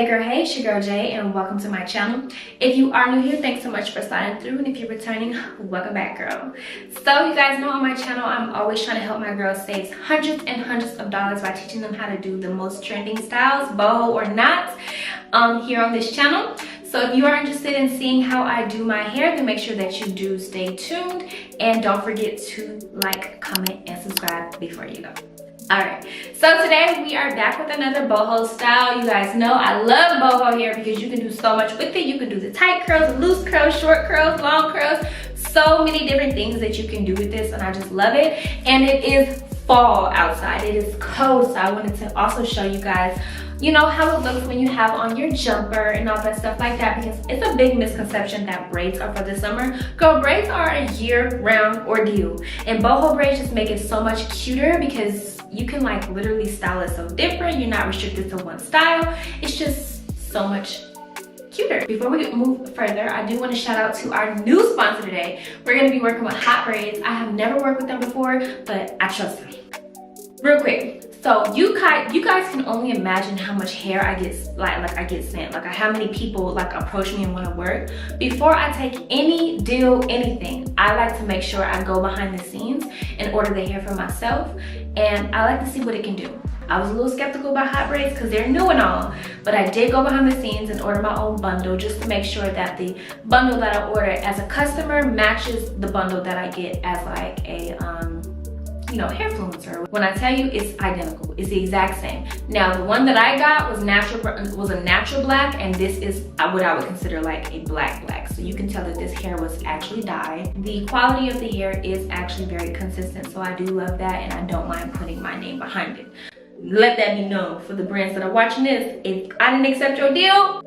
Hey girl, hey, it's your girl Jay and welcome to my channel. If you are new here, thanks so much for sliding through, and if you're returning, welcome back, girl. So you guys know on my channel, I'm always trying to help my girls save hundreds and hundreds of dollars by teaching them how to do the most trending styles, boho or not, here on this channel. So if you are interested in seeing how I do my hair, then make sure that you do stay tuned and don't forget to like, comment, and subscribe before you go. Alright, so today we are back with another boho style. You guys know I love boho hair because you can do so much with it. You can do the tight curls, loose curls, short curls, long curls. So many different things that you can do with this, and I just love it. And it is fall outside. It is cold, so I wanted to also show you guys, you know, how it looks when you have on your jumper and all that stuff like that, because it's a big misconception that braids are for the summer. Girl, braids are a year-round ordeal, and boho braids just make it so much cuter because you can like literally style it so different. You're not restricted to one style. It's just so much cuter. Before we move further, I do want to shout out to our new sponsor today. We're going to be working with Hot Braids. I have never worked with them before, but I trust them. Real quick, so you guys can only imagine how much hair I get, like I get sent, like how many people like approach me and want to work. Before I take any deal, anything, I like to make sure I go behind the scenes and order the hair for myself, and I like to see what it can do. I was a little skeptical about Hot Braids because they're new and all, but I did go behind the scenes and order my own bundle just to make sure that the bundle that I order as a customer matches the bundle that I get as like a you know, hair influencer. When I tell you, it's identical. It's the exact same. Now, the one that I got was a natural black, and this is what I would consider like a black. So you can tell that this hair was actually dyed. The quality of the hair is actually very consistent, so I do love that, and I don't mind putting my name behind it. Let that be known for the brands that are watching this. If I didn't accept your deal,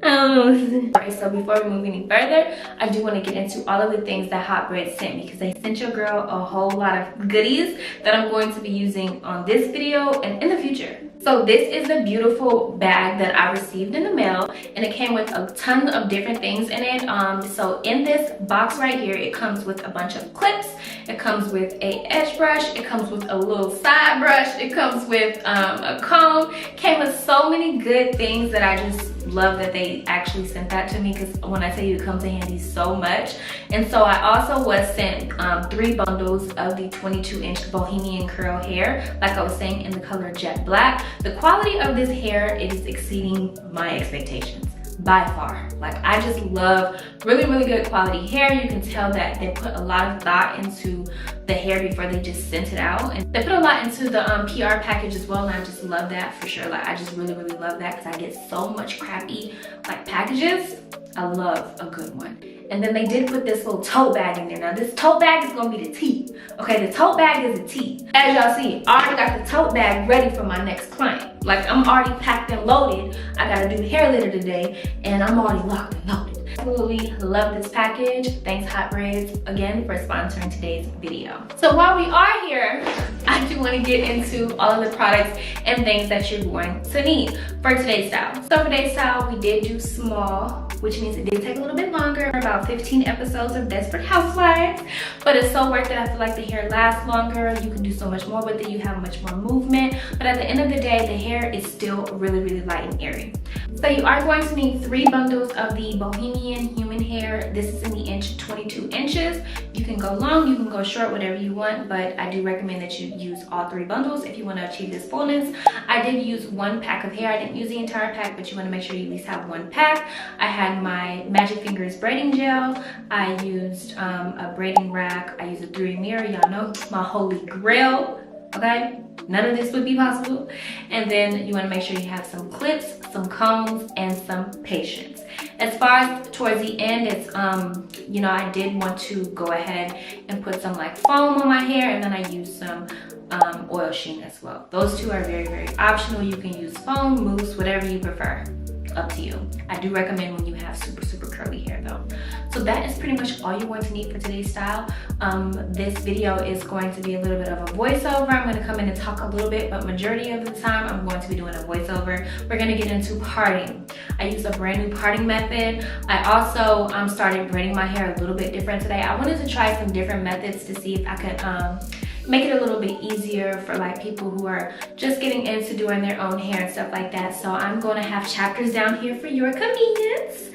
Alright, so before we move any further, I do want to get into all of the things that Hot Braids sent me, because they sent your girl a whole lot of goodies that I'm going to be using on this video and in the future. So this is the beautiful bag that I received in the mail, and it came with a ton of different things in it. So in this box right here, it comes with a bunch of clips, it comes with a edge brush, it comes with a little side brush, it comes with a comb. Came with so many good things that I just love that they actually sent that to me, because when I tell you, it comes in handy so much. And so I also was sent 3 bundles of the 22-inch Bohemian curl hair, like I was saying, in the color jet black. The quality of this hair is exceeding my expectations by far. Like, I just love really good quality hair. You can tell that they put a lot of thought into the hair before they just sent it out, and they put a lot into the PR package as well, and I just love that for sure. Like, I just really love that, because I get so much crappy like packages. I love a good one. And then they did put this little tote bag in there. Now this tote bag is gonna be the tea. Okay, the tote bag is the tea. As y'all see, I already got the tote bag ready for my next client. Like, I'm already packed and loaded. I gotta do the hair litter today, and I'm already locked and loaded. Absolutely love this package. Thanks Hot Braids again for sponsoring today's video. So while we are here, I do want to get into all of the products and things that you're going to need for today's style. So for today's style, we did do small, which means it did take a little bit longer, about 15 episodes of Desperate Housewives, but it's so worth it. I feel like the hair lasts longer. You can do so much more with it. You have much more movement, but at the end of the day, the hair is still really light and airy. So you are going to need 3 bundles of the Bohemian human hair. This is in the inch 22 inches. You can go long, you can go short, whatever you want, but I do recommend that you use all 3 bundles if you want to achieve this fullness. I did use 1 pack of hair. I didn't use the entire pack, but you want to make sure you at least have 1 pack. I had my Magic Fingers braiding gel. I used a braiding rack. I used a 3 mirror. Y'all know my holy grail. Okay, none of this would be possible. And then you want to make sure you have some clips, some combs, and some patience. As far as towards the end, it's you know, I did want to go ahead and put some like foam on my hair, and then I used some oil sheen as well. Those 2 are very optional. You can use foam, mousse, whatever you prefer. Up to you. I do recommend when you have super curly hair though. So that is pretty much all you're going to need for today's style. This video is going to be a little bit of a voiceover. I'm going to come in and talk a little bit, but majority of the time I'm going to be doing a voiceover. We're going to get into parting. I use a brand new parting method. I also started braiding my hair a little bit different today. I wanted to try some different methods to see if I could make it a little bit easier for like people who are just getting into doing their own hair and stuff like that. So I'm going to have chapters down here for your convenience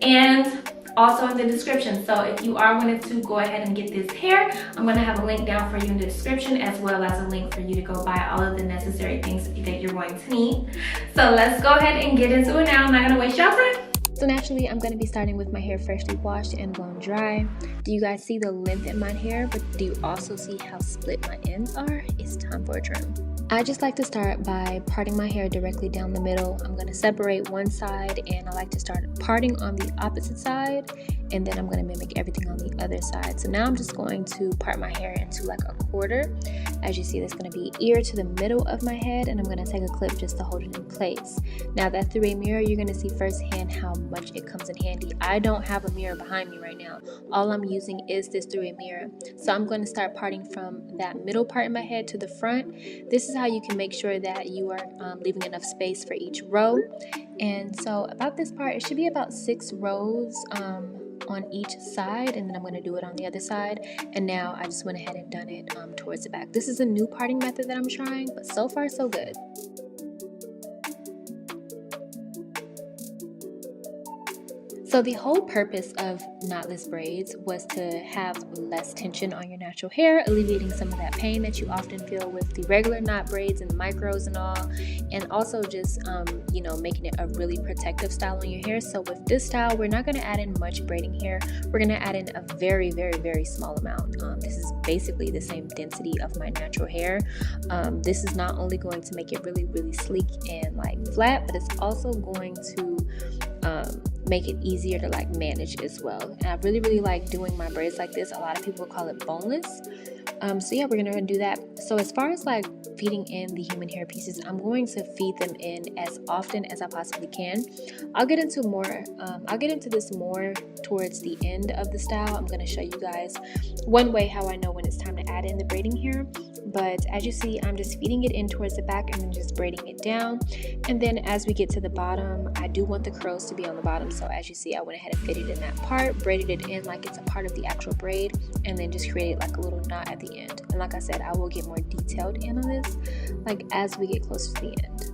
and also in the description. So if you are wanting to go ahead and get this hair, I'm going to have a link down for you in the description, as well as a link for you to go buy all of the necessary things that you're going to need. So let's go ahead and get into it now. I'm not going to waste y'all time. So naturally, I'm going to be starting with my hair freshly washed and blown dry. Do you guys see the length in my hair? But do you also see how split my ends are? It's time for a trim. I just like to start by parting my hair directly down the middle. I'm going to separate one side, and I like to start parting on the opposite side, and then I'm going to mimic everything on the other side. So now I'm just going to part my hair into like a quarter. As you see, that's going to be ear to the middle of my head, and I'm going to take a clip just to hold it in place. Now that through a mirror, you're going to see firsthand how much it comes in handy. I don't have a mirror behind me right now. All I'm using is this through a mirror. So I'm going to start parting from that middle part in my head to the front. This is how you can make sure that you are leaving enough space for each row. And so about this part, it should be about 6 rows on each side, and then I'm going to do it on the other side. And now I just went ahead and done it towards the back. This is a new parting method that I'm trying, but so far so good. So the whole purpose of knotless braids was to have less tension on your natural hair, alleviating some of that pain that you often feel with the regular knot braids and the micros and all, and also just you know, making it a really protective style on your hair. So with this style, we're not going to add in much braiding hair. We're going to add in a very, very, very small amount. This is basically the same density of my natural hair. This is not only going to make it really, really sleek and like flat, but it's also going to make it easier to like manage as well. And I really, really like doing my braids like this. A lot of people call it boneless. So yeah, we're gonna do that. So as far as like feeding in the human hair pieces, I'm going to feed them in as often as I possibly can. I'll get into this more towards the end of the style. I'm gonna show you guys one way how I know when it's time to add in the braiding hair. But as you see, I'm just feeding it in towards the back and then just braiding it down. And then as we get to the bottom, I do want the curls to be on the bottom. So as you see, I went ahead and fitted in that part, braided it in like it's a part of the actual braid, and then just created like a little knot at the end. And like I said, I will get more detailed in on this like as we get closer to the end.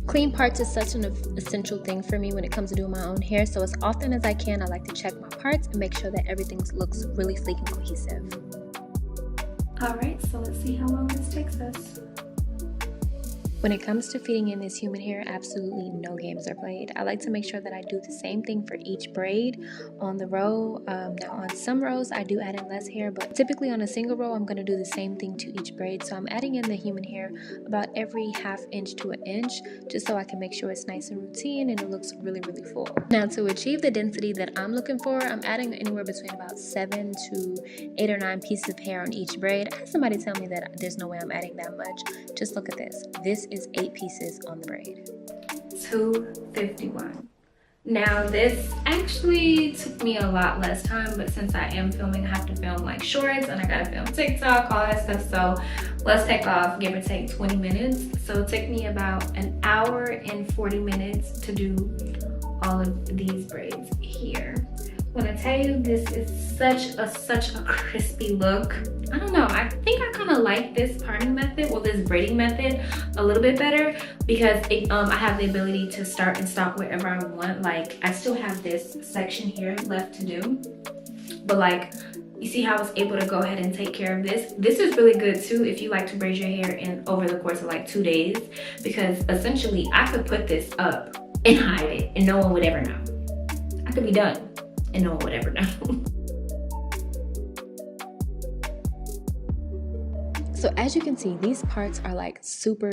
Clean parts is such an essential thing for me when it comes to doing my own hair. So as often as I can, I like to check my parts and make sure that everything looks really sleek and cohesive. Alright, so let's see how long this takes us. When it comes to feeding in this human hair, absolutely no games are played. I like to make sure that I do the same thing for each braid on the row. Now on some rows, I do add in less hair, but typically on a single row, I'm going to do the same thing to each braid. So I'm adding in the human hair about every ½ inch to an inch, just so I can make sure it's nice and routine and it looks really, really full. Now to achieve the density that I'm looking for, I'm adding anywhere between about 7 to 8 or 9 pieces of hair on each braid. I had somebody tell me that there's no way I'm adding that much. Just look at this. This is 8 pieces on the braid. 251. Now this actually took me a lot less time, but since I am filming, I have to film like shorts and I gotta film TikTok, all that stuff. So let's take off, give or take 20 minutes. So it took me about 1 hour and 40 minutes to do all of these braids here. When I tell you, this is such a crispy look. I don't know, I think I kind of like this parting method, well, this braiding method a little bit better, because I have the ability to start and stop wherever I want. Like, I still have this section here left to do, but like, you see how I was able to go ahead and take care of this. This is really good too if you like to braid your hair in over the course of like 2 days, because essentially I could put this up and hide it and no one would ever know. I could be done and no one would ever know. So as you can see, these parts are like super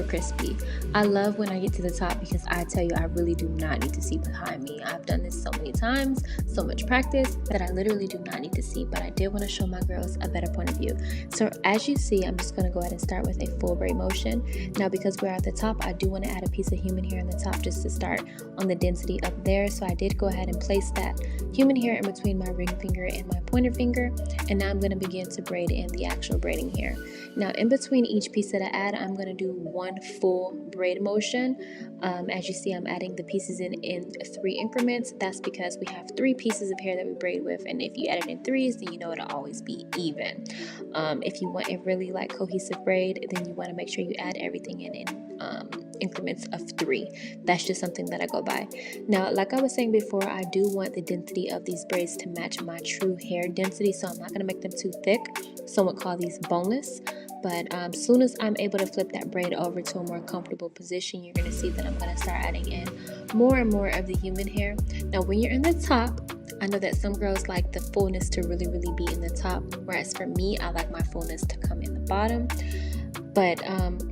crispy. I love when I get to the top, because I tell you, I really do not need to see behind me. I've done this so many times, so much practice, that I literally do not need to see, but I did want to show my girls a better point of view. So as you see, I'm just going to go ahead and start with a full braid motion. Now because we're at the top, I do want to add a piece of human hair in the top just to start on the density up there. So I did go ahead and place that human hair in between my ring finger and my pointer finger, and now I'm going to begin to braid in the actual braiding hair. Now in between each piece that I add, I'm going to do one full braid motion. As you see, I'm adding the pieces in 3 increments. That's because we have 3 pieces of hair that we braid with, and if you add it in 3s, then you know it'll always be even. If you want a really like cohesive braid, then you want to make sure you add everything in increments of 3. That's just something that I go by. Now, like I was saying before, I do want the density of these braids to match my true hair density, so I'm not going to make them too thick. Some would call these boneless. But as soon as I'm able to flip that braid over to a more comfortable position, you're going to see that I'm going to start adding in more and more of the human hair. Now, when you're in the top, I know that some girls like the fullness to really be in the top, whereas for me, I like my fullness to come in the bottom. But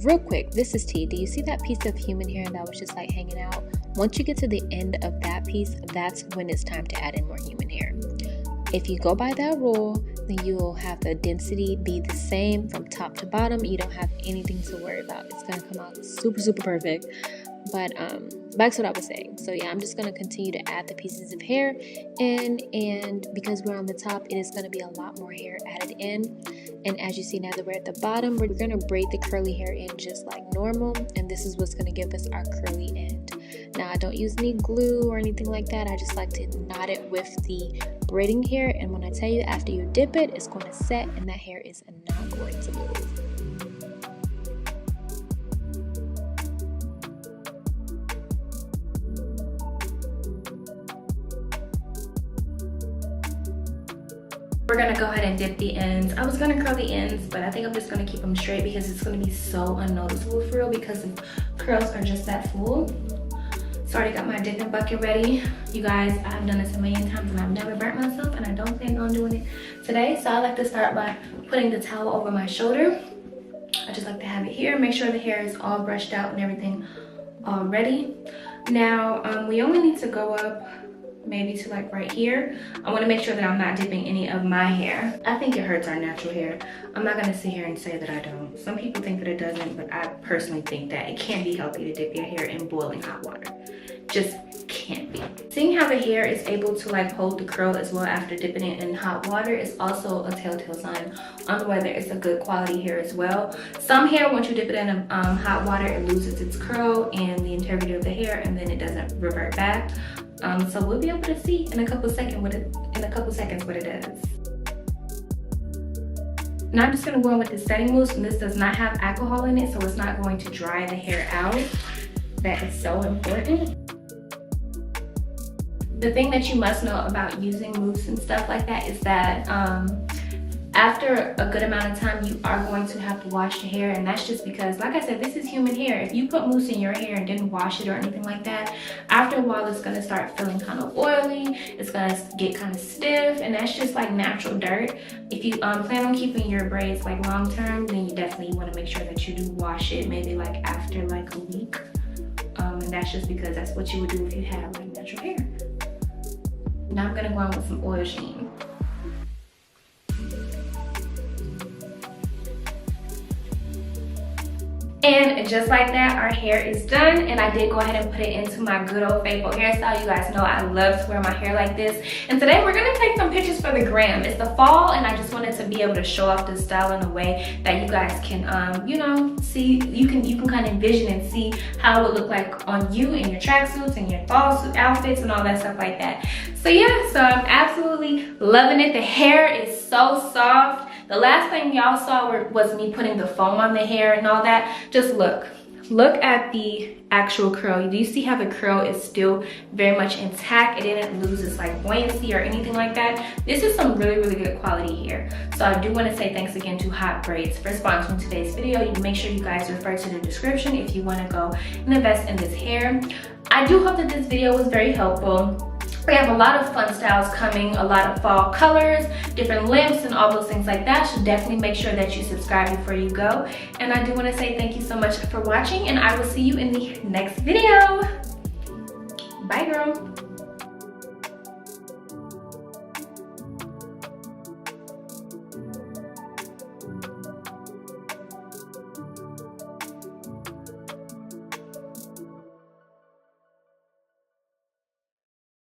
real quick, this is tea. Do you see that piece of human hair that was just like hanging out? Once you get to the end of that piece, that's when it's time to add in more human hair. If you go by that rule, then you will have the density be the same from top to bottom. You don't have anything to worry about. It's going to come out super perfect. But back to what I was saying. So yeah, I'm just going to continue to add the pieces of hair in, and because we're on the top, it is going to be a lot more hair added in. And as you see now that we're at the bottom, we're going to braid the curly hair in just like normal, and this is what's going to give us our curly end. Now, I don't use any glue or anything like that. I just like to knot it with the braiding hair, and when I tell you, after you dip it, it's going to set and that hair is not going to move. We're gonna go ahead and dip the ends. I was gonna curl the ends, but I think I'm just gonna keep them straight because it's gonna be so unnoticeable for real, because the curls are just that full. So I already got my dipping bucket ready. You guys, I've done this a million times and I've never burnt myself, and I don't plan on doing it today. So I like to start by putting the towel over my shoulder. I just like to have it here, make sure the hair is all brushed out and everything already. Now, we only need to go up maybe to like right here. I want to make sure that I'm not dipping any of my hair. I think it hurts our natural hair. I'm not going to sit here and say that I don't. Some people think that it doesn't, but I personally think that it can't be healthy to dip your hair in boiling hot water. Just can't be. Seeing how the hair is able to like hold the curl as well after dipping it in hot water is also a telltale sign on whether it's a good quality hair as well. Some hair, once you dip it in hot water, it loses its curl and the integrity of the hair, and then it doesn't revert back. So we'll be able to see in a couple seconds what it does. Now I'm just gonna go in with the setting mousse, and this does not have alcohol in it, so it's not going to dry the hair out. That is so important. The thing that you must know about using mousse and stuff like that is that after a good amount of time, you are going to have to wash the hair, and that's just because, like I said, this is human hair. If you put mousse in your hair and didn't wash it or anything like that, after a while it's gonna start feeling kind of oily, it's gonna get kind of stiff, and that's just like natural dirt. If you plan on keeping your braids like long term, then you definitely want to make sure that you do wash it maybe like after like a week. And that's just because that's what you would do if you had like natural hair. Now I'm gonna go in with some oil sheen. And just like that, our hair is done, and I did go ahead and put it into my good old faithful hairstyle. You guys know I love to wear my hair like this. And today we're gonna take some pictures for the gram. It's the fall, and I just wanted to be able to show off this style in a way that you guys can, you know, see. You can kind of envision and see how it would look like on you in your tracksuits and your fall suit outfits and all that stuff like that. So yeah, so I'm absolutely loving it. The hair is so soft. The last thing y'all saw was me putting the foam on the hair and all that. Just look at the actual curl. Do you see how the curl is still very much intact? It didn't lose its like buoyancy or anything like that. This is some really good quality hair. So I do want to say thanks again to Hot Braids for sponsoring today's video. You make sure you guys refer to the description if you want to go and invest in this hair. I do hope that this video was very helpful. We have a lot of fun styles coming, a lot of fall colors, different lengths, and all those things like that. So definitely make sure that you subscribe before you go. And I do want to say thank you so much for watching, and I will see you in the next video. Bye, girl.